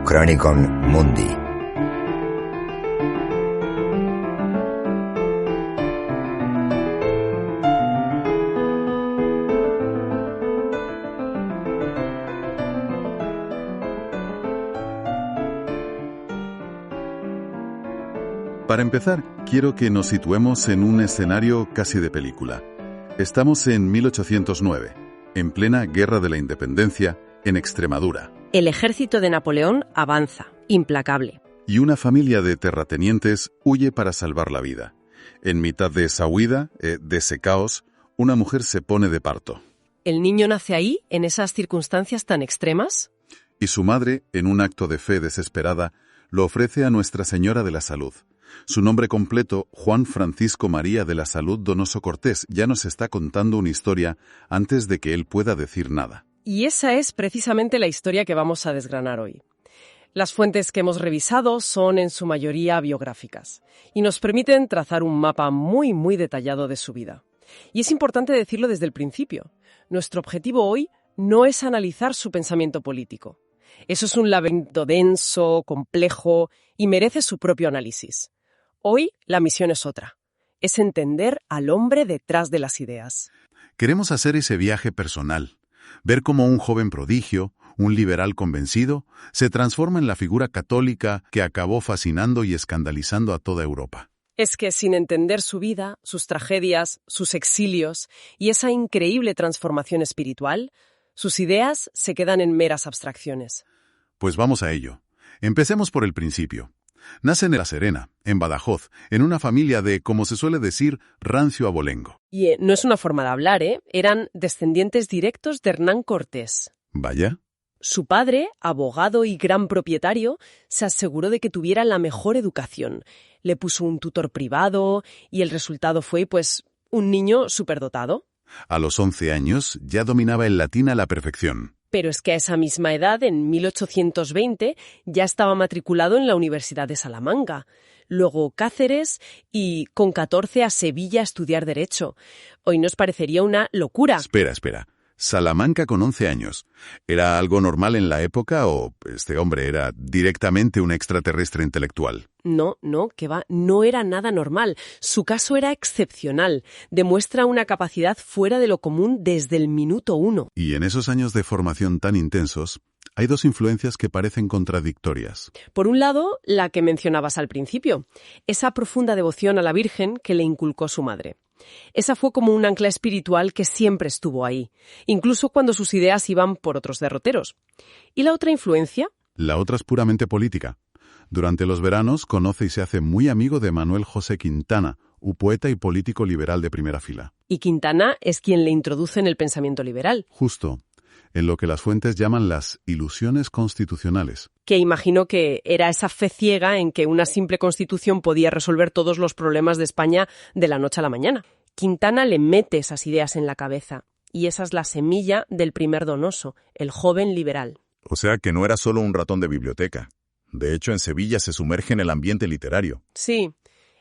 Chronicon Mundi. Para empezar, quiero que nos situemos en un escenario casi de película. Estamos en 1809, en plena Guerra de la Independencia, en Extremadura. El ejército de Napoleón avanza, implacable. Y una familia de terratenientes huye para salvar la vida. En mitad de esa huida, de ese caos, una mujer se pone de parto. ¿El niño nace ahí, en esas circunstancias tan extremas? Y su madre, en un acto de fe desesperada, lo ofrece a Nuestra Señora de la Salud. Su nombre completo, Juan Francisco María de la Salud Donoso Cortés, ya nos está contando una historia antes de que él pueda decir nada. Y esa es precisamente la historia que vamos a desgranar hoy. Las fuentes que hemos revisado son en su mayoría biográficas y nos permiten trazar un mapa muy detallado de su vida. Y es importante decirlo desde el principio. Nuestro objetivo hoy no es analizar su pensamiento político. Eso es un laberinto denso, complejo y merece su propio análisis. Hoy la misión es otra. Es entender al hombre detrás de las ideas. Queremos hacer ese viaje personal. Ver cómo un joven prodigio, un liberal convencido, se transforma en la figura católica que acabó fascinando y escandalizando a toda Europa. Es que sin entender su vida, sus tragedias, sus exilios y esa increíble transformación espiritual, sus ideas se quedan en meras abstracciones. Pues vamos a ello. Empecemos por el principio. Nace en La Serena, en Badajoz, en una familia de, como se suele decir, rancio abolengo. Y no es una forma de hablar, eran descendientes directos de Hernán Cortés. Vaya. Su padre, abogado y gran propietario, se aseguró de que tuviera la mejor educación. Le puso un tutor privado y el resultado fue, un niño superdotado. A los 11 años ya dominaba el latín a la perfección. Pero es que a esa misma edad, en 1820, ya estaba matriculado en la Universidad de Salamanca, luego Cáceres y con 14 a Sevilla a estudiar Derecho. Hoy nos parecería una locura. Espera. Salamanca con 11 años. ¿Era algo normal en la época o este hombre era directamente un extraterrestre intelectual? No, que va, no era nada normal. Su caso era excepcional. Demuestra una capacidad fuera de lo común desde el minuto 1. Y en esos años de formación tan intensos, hay dos influencias que parecen contradictorias. Por un lado, la que mencionabas al principio, esa profunda devoción a la Virgen que le inculcó su madre. Esa fue como un ancla espiritual que siempre estuvo ahí, incluso cuando sus ideas iban por otros derroteros. ¿Y la otra influencia? La otra es puramente política. Durante los veranos conoce y se hace muy amigo de Manuel José Quintana, un poeta y político liberal de primera fila. Y Quintana es quien le introduce en el pensamiento liberal. Justo, en lo que las fuentes llaman las ilusiones constitucionales. Que imagino que era esa fe ciega en que una simple constitución podía resolver todos los problemas de España de la noche a la mañana. Quintana le mete esas ideas en la cabeza, y esa es la semilla del primer Donoso, el joven liberal. O sea que no era solo un ratón de biblioteca. De hecho, en Sevilla se sumerge en el ambiente literario. Sí,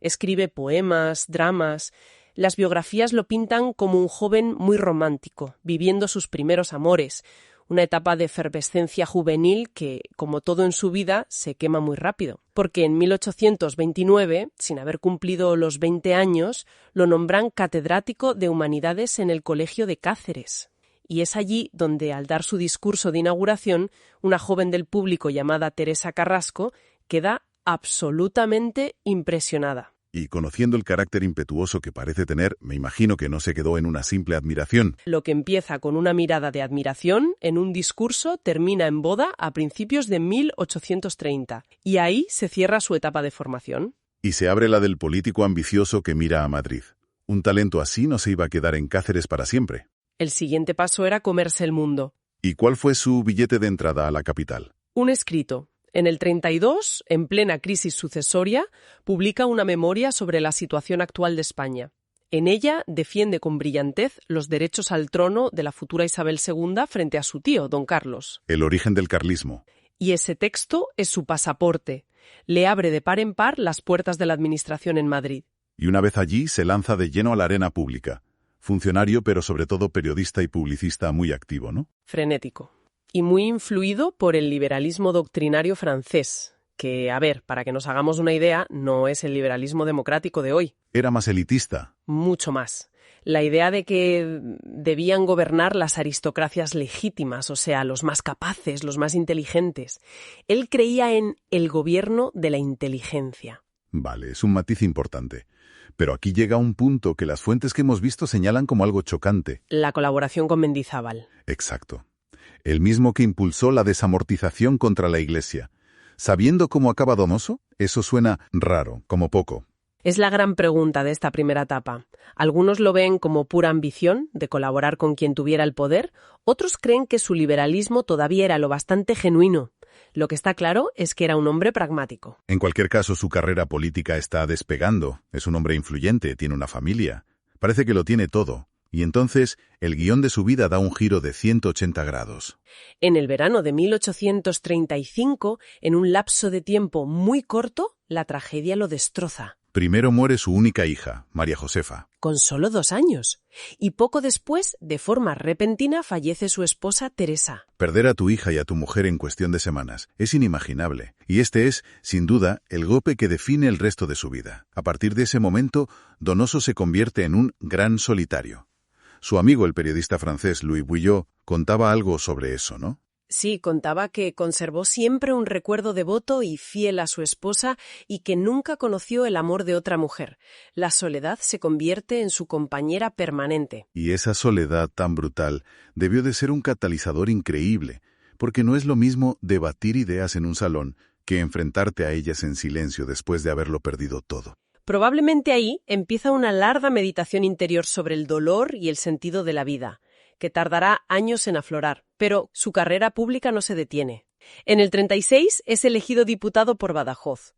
escribe poemas, dramas. Las biografías lo pintan como un joven muy romántico, viviendo sus primeros amores, una etapa de efervescencia juvenil que, como todo en su vida, se quema muy rápido. Porque en 1829, sin haber cumplido los 20 años, lo nombran catedrático de Humanidades en el Colegio de Cáceres. Y es allí donde, al dar su discurso de inauguración, una joven del público llamada Teresa Carrasco queda absolutamente impresionada. Y conociendo el carácter impetuoso que parece tener, me imagino que no se quedó en una simple admiración. Lo que empieza con una mirada de admiración, en un discurso, termina en boda a principios de 1830. Y ahí se cierra su etapa de formación. Y se abre la del político ambicioso que mira a Madrid. Un talento así no se iba a quedar en Cáceres para siempre. El siguiente paso era comerse el mundo. ¿Y cuál fue su billete de entrada a la capital? Un escrito. En el 32, en plena crisis sucesoria, publica una memoria sobre la situación actual de España. En ella defiende con brillantez los derechos al trono de la futura Isabel II frente a su tío, don Carlos. El origen del carlismo. Y ese texto es su pasaporte. Le abre de par en par las puertas de la administración en Madrid. Y una vez allí se lanza de lleno a la arena pública. Funcionario, pero sobre todo periodista y publicista muy activo, ¿no? Frenético. y muy influido por el liberalismo doctrinario francés, que, a ver, para que nos hagamos una idea, no es el liberalismo democrático de hoy. Era más elitista. Mucho más. La idea de que debían gobernar las aristocracias legítimas, o sea, los más capaces, los más inteligentes. Él creía en el gobierno de la inteligencia. Vale, es un matiz importante. Pero aquí llega un punto que las fuentes que hemos visto señalan como algo chocante. La colaboración con Mendizábal. Exacto. El mismo que impulsó la desamortización contra la Iglesia. Sabiendo cómo acaba Donoso, eso suena raro, como poco. Es la gran pregunta de esta primera etapa. Algunos lo ven como pura ambición de colaborar con quien tuviera el poder, otros creen que su liberalismo todavía era lo bastante genuino. Lo que está claro es que era un hombre pragmático. En cualquier caso, su carrera política está despegando. Es un hombre influyente, tiene una familia. Parece que lo tiene todo. Y entonces, el guión de su vida da un giro de 180 grados. En el verano de 1835, en un lapso de tiempo muy corto, la tragedia lo destroza. Primero muere su única hija, María Josefa. Con solo 2 años. Y poco después, de forma repentina, fallece su esposa Teresa. Perder a tu hija y a tu mujer en cuestión de semanas es inimaginable. Y este es, sin duda, el golpe que define el resto de su vida. A partir de ese momento, Donoso se convierte en un gran solitario. Su amigo, el periodista francés Louis Bouillot, contaba algo sobre eso, ¿no? Sí, contaba que conservó siempre un recuerdo devoto y fiel a su esposa y que nunca conoció el amor de otra mujer. La soledad se convierte en su compañera permanente. Y esa soledad tan brutal debió de ser un catalizador increíble, porque no es lo mismo debatir ideas en un salón que enfrentarte a ellas en silencio después de haberlo perdido todo. Probablemente ahí empieza una larga meditación interior sobre el dolor y el sentido de la vida, que tardará años en aflorar, pero su carrera pública no se detiene. En el 36 es elegido diputado por Badajoz.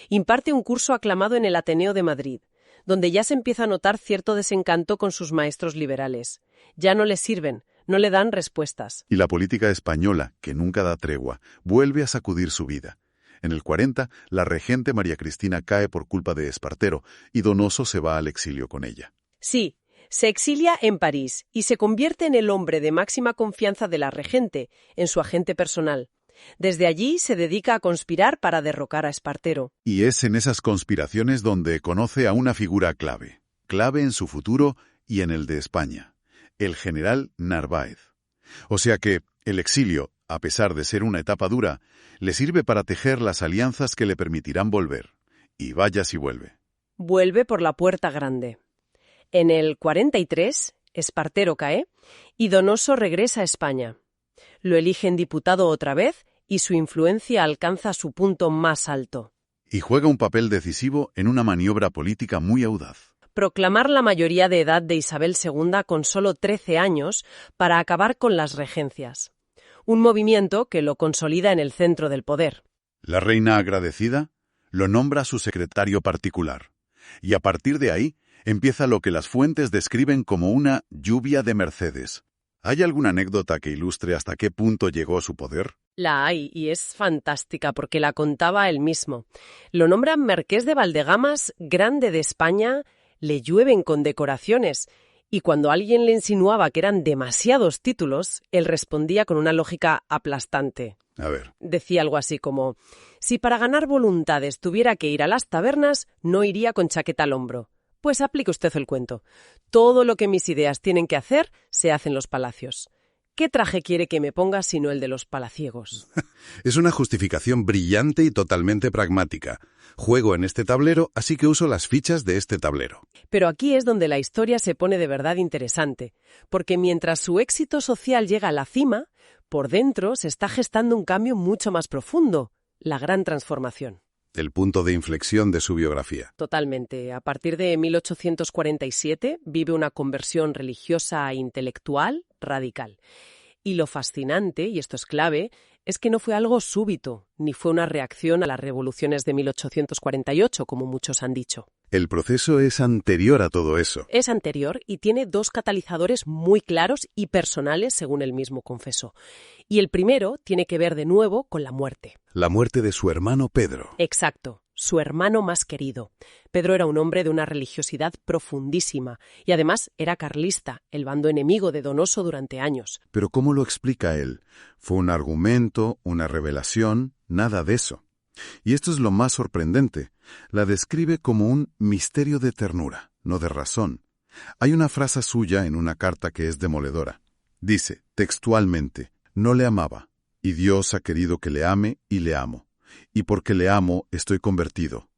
Imparte un curso aclamado en el Ateneo de Madrid, donde ya se empieza a notar cierto desencanto con sus maestros liberales. Ya no le sirven, no le dan respuestas. Y la política española, que nunca da tregua, vuelve a sacudir su vida. En el 40, la regente María Cristina cae por culpa de Espartero y Donoso se va al exilio con ella. Sí. Se exilia en París y se convierte en el hombre de máxima confianza de la regente, en su agente personal. Desde allí se dedica a conspirar para derrocar a Espartero. Y es en esas conspiraciones donde conoce a una figura clave en su futuro y en el de España, el general Narváez. O sea que el exilio, a pesar de ser una etapa dura, le sirve para tejer las alianzas que le permitirán volver. Y vaya si vuelve. Vuelve por la puerta grande. En el 43, Espartero cae y Donoso regresa a España. Lo eligen diputado otra vez y su influencia alcanza su punto más alto. Y juega un papel decisivo en una maniobra política muy audaz. Proclamar la mayoría de edad de Isabel II con solo 13 años para acabar con las regencias. Un movimiento que lo consolida en el centro del poder. La reina agradecida lo nombra su secretario particular. Y a partir de ahí, empieza lo que las fuentes describen como una lluvia de mercedes. ¿Hay alguna anécdota que ilustre hasta qué punto llegó su poder? La hay, y es fantástica porque la contaba él mismo. Lo nombran Marqués de Valdegamas, Grande de España, le llueven condecoraciones, y cuando alguien le insinuaba que eran demasiados títulos, él respondía con una lógica aplastante. A ver. Decía algo así como: si para ganar voluntades tuviera que ir a las tabernas, no iría con chaqueta al hombro. Pues aplique usted el cuento. Todo lo que mis ideas tienen que hacer, se hace en los palacios. ¿Qué traje quiere que me ponga sino el de los palaciegos? Es una justificación brillante y totalmente pragmática. Juego en este tablero, así que uso las fichas de este tablero. Pero aquí es donde la historia se pone de verdad interesante, porque mientras su éxito social llega a la cima, por dentro se está gestando un cambio mucho más profundo, la gran transformación. El punto de inflexión de su biografía. Totalmente. A partir de 1847 vive una conversión religiosa e intelectual radical. Y lo fascinante, y esto es clave, es que no fue algo súbito, ni fue una reacción a las revoluciones de 1848, como muchos han dicho. El proceso es anterior a todo eso. Es anterior y tiene 2 catalizadores muy claros y personales, según él mismo confesó. Y el primero tiene que ver de nuevo con la muerte. La muerte de su hermano Pedro. Exacto. su hermano más querido. Pedro era un hombre de una religiosidad profundísima y además era carlista, el bando enemigo de Donoso durante años. Pero ¿cómo lo explica él? ¿Fue un argumento, una revelación? Nada de eso. Y esto es lo más sorprendente. La describe como un misterio de ternura, no de razón. Hay una frase suya en una carta que es demoledora. Dice, textualmente, no le amaba, y Dios ha querido que le ame y le amo. Y porque le amo, estoy convertido.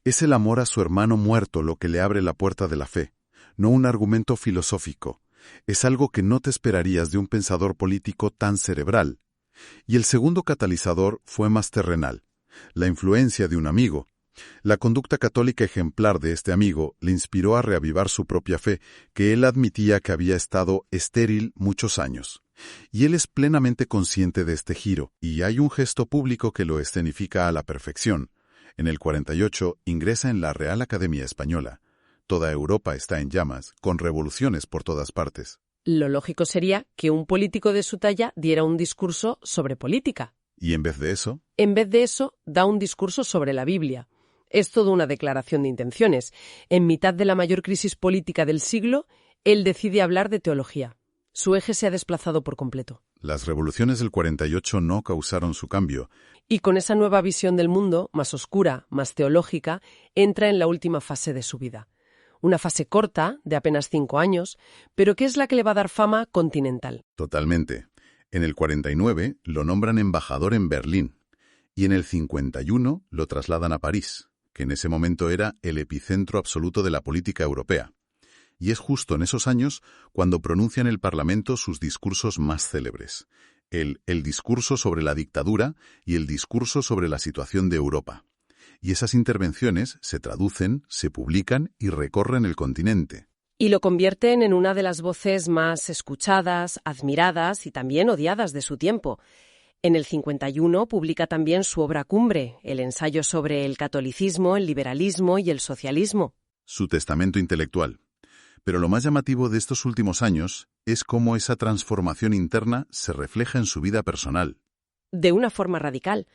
Es el amor a su hermano muerto lo que le abre la puerta de la fe, no un argumento filosófico. Es algo que no te esperarías de un pensador político tan cerebral. Y el segundo catalizador fue más terrenal, la influencia de un amigo. La conducta católica ejemplar de este amigo le inspiró a reavivar su propia fe, que él admitía que había estado estéril muchos años. Y él es plenamente consciente de este giro, y hay un gesto público que lo escenifica a la perfección. En el 48 ingresa en la Real Academia Española. Toda Europa está en llamas, con revoluciones por todas partes. Lo lógico sería que un político de su talla diera un discurso sobre política. ¿Y en vez de eso? En vez de eso, da un discurso sobre la Biblia. Es toda una declaración de intenciones. En mitad de la mayor crisis política del siglo, él decide hablar de teología. Su eje se ha desplazado por completo. Las revoluciones del 48 no causaron su cambio. Y con esa nueva visión del mundo, más oscura, más teológica, entra en la última fase de su vida. Una fase corta, de apenas 5 años, pero que es la que le va a dar fama continental. Totalmente. En el 49 lo nombran embajador en Berlín y en el 51 lo trasladan a París, que en ese momento era el epicentro absoluto de la política europea. Y es justo en esos años cuando pronuncia en el Parlamento sus discursos más célebres, el discurso sobre la dictadura y el discurso sobre la situación de Europa. Y esas intervenciones se traducen, se publican y recorren el continente. Y lo convierten en una de las voces más escuchadas, admiradas y también odiadas de su tiempo. En el 51 publica también su obra cumbre, el ensayo sobre el catolicismo, el liberalismo y el socialismo. Su testamento intelectual. Pero lo más llamativo de estos últimos años es cómo esa transformación interna se refleja en su vida personal. De una forma radical.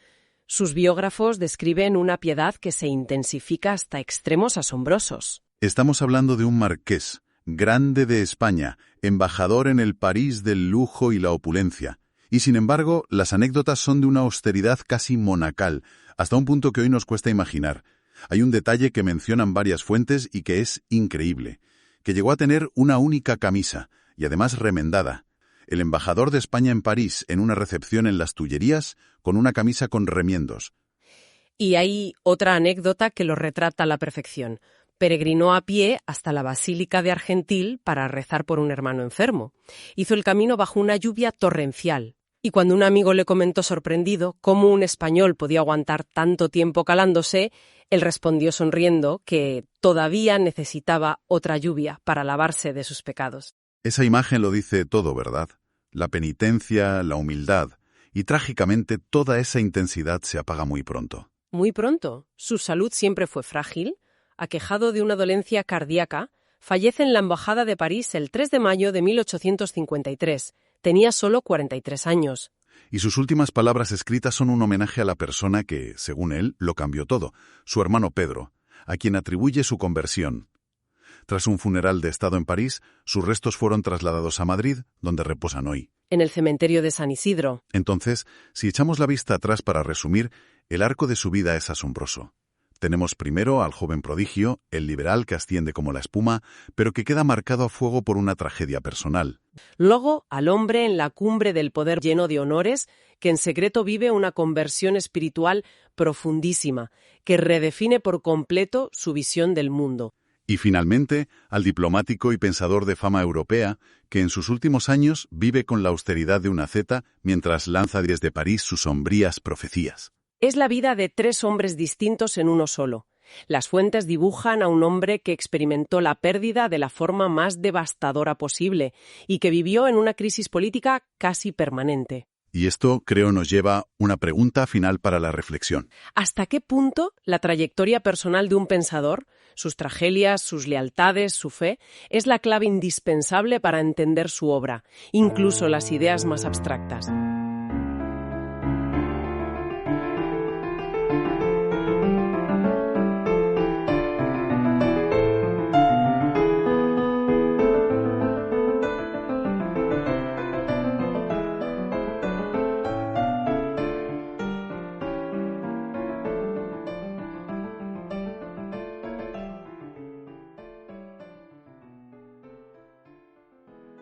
Sus biógrafos describen una piedad que se intensifica hasta extremos asombrosos. Estamos hablando de un marqués, grande de España, embajador en el París del lujo y la opulencia. Y sin embargo, las anécdotas son de una austeridad casi monacal, hasta un punto que hoy nos cuesta imaginar. Hay un detalle que mencionan varias fuentes y que es increíble, que llegó a tener una única camisa, y además remendada. El embajador de España en París en una recepción en las Tullerías con una camisa con remiendos. Y hay otra anécdota que lo retrata a la perfección. Peregrinó a pie hasta la Basílica de Argentil para rezar por un hermano enfermo. Hizo el camino bajo una lluvia torrencial. Y cuando un amigo le comentó sorprendido cómo un español podía aguantar tanto tiempo calándose, él respondió sonriendo que todavía necesitaba otra lluvia para lavarse de sus pecados. Esa imagen lo dice todo, ¿verdad? La penitencia, la humildad, y trágicamente toda esa intensidad se apaga muy pronto. Muy pronto. Su salud siempre fue frágil. Aquejado de una dolencia cardíaca, fallece en la Embajada de París el 3 de mayo de 1853. Tenía solo 43 años. Y sus últimas palabras escritas son un homenaje a la persona que, según él, lo cambió todo, su hermano Pedro, a quien atribuye su conversión. Tras un funeral de Estado en París, sus restos fueron trasladados a Madrid, donde reposan hoy. En el cementerio de San Isidro. Entonces, si echamos la vista atrás para resumir, el arco de su vida es asombroso. Tenemos primero al joven prodigio, el liberal que asciende como la espuma, pero que queda marcado a fuego por una tragedia personal. Luego, al hombre en la cumbre del poder lleno de honores, que en secreto vive una conversión espiritual profundísima, que redefine por completo su visión del mundo. Y finalmente, al diplomático y pensador de fama europea, que en sus últimos años vive con la austeridad de una asceta mientras lanza desde París sus sombrías profecías. Es la vida de 3 hombres distintos en uno solo. Las fuentes dibujan a un hombre que experimentó la pérdida de la forma más devastadora posible y que vivió en una crisis política casi permanente. Y esto, creo, nos lleva a una pregunta final para la reflexión. ¿Hasta qué punto la trayectoria personal de un pensador, sus tragedias, sus lealtades, su fe, es la clave indispensable para entender su obra, incluso las ideas más abstractas?